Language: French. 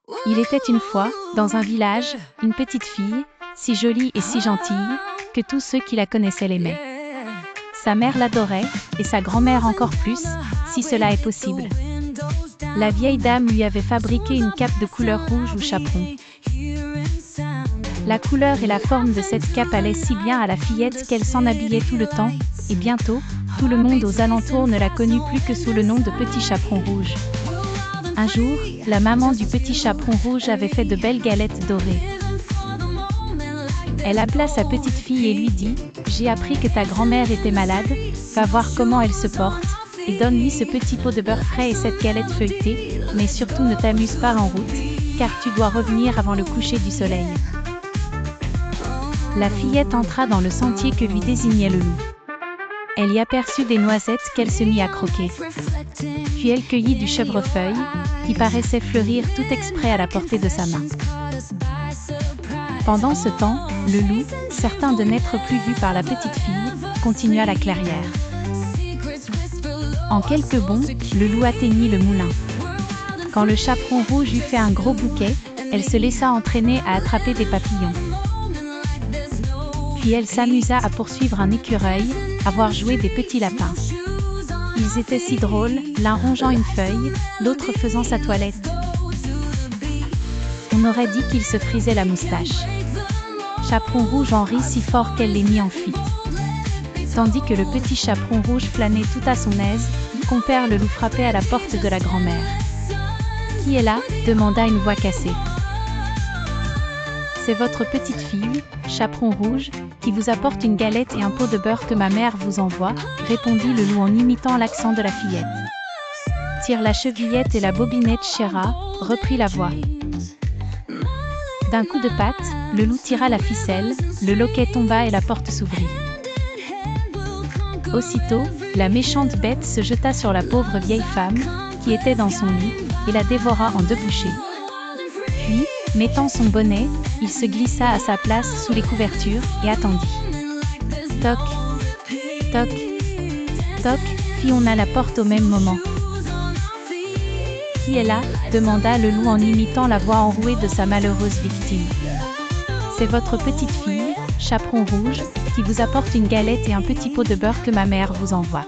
Il était une fois, dans un village, une petite fille, si jolie et si gentille, que tous ceux qui la connaissaient l'aimaient. Sa mère l'adorait, et sa grand-mère encore plus, si cela est possible. La vieille dame lui avait fabriqué une cape de couleur rouge ou chaperon. La couleur et la forme de cette cape allaient si bien à la fillette qu'elle s'en habillait tout le temps, et bientôt, tout le monde aux alentours ne la connut plus que sous le nom de Petit Chaperon Rouge. Un jour, la maman du Petit Chaperon Rouge avait fait de belles galettes dorées. Elle appela sa petite fille et lui dit « J'ai appris que ta grand-mère était malade, va voir comment elle se porte, et donne-lui ce petit pot de beurre frais et cette galette feuilletée, mais surtout ne t'amuse pas en route, car tu dois revenir avant le coucher du soleil. » La fillette entra dans le sentier que lui désignait le loup. Elle y aperçut des noisettes qu'elle se mit à croquer. Puis elle cueillit du chèvrefeuille, qui paraissait fleurir tout exprès à la portée de sa main. Pendant ce temps, le loup, certain de n'être plus vu par la petite fille, continua la clairière. En quelques bonds, le loup atteignit le moulin. Quand le chaperon rouge eut fait un gros bouquet, elle se laissa entraîner à attraper des papillons. Puis elle s'amusa à poursuivre un écureuil, à voir jouer des petits lapins. Ils étaient si drôles, l'un rongeant une feuille, l'autre faisant sa toilette. On aurait dit qu'il se frisait la moustache. Chaperon rouge en rit si fort qu'elle les mit en fuite. Tandis que le petit chaperon rouge flânait tout à son aise, compère le loup frappait à la porte de la grand-mère. « Qui est là ?» demanda une voix cassée. « C'est votre petite fille, Chaperon Rouge, qui vous apporte une galette et un pot de beurre que ma mère vous envoie, » répondit le loup en imitant l'accent de la fillette. « Tire la chevillette et la bobinette, chéra, » reprit la voix. D'un coup de patte, le loup tira la ficelle, le loquet tomba et la porte s'ouvrit. Aussitôt, la méchante bête se jeta sur la pauvre vieille femme, qui était dans son lit, et la dévora en 2 bouchées. Puis, mettant son bonnet, il se glissa à sa place sous les couvertures, et attendit. Toc, toc, toc, fit-on à la porte au même moment. « Qui est là ?» demanda le loup en imitant la voix enrouée de sa malheureuse victime. « C'est votre petite fille, Chaperon Rouge, qui vous apporte une galette et un petit pot de beurre que ma mère vous envoie. »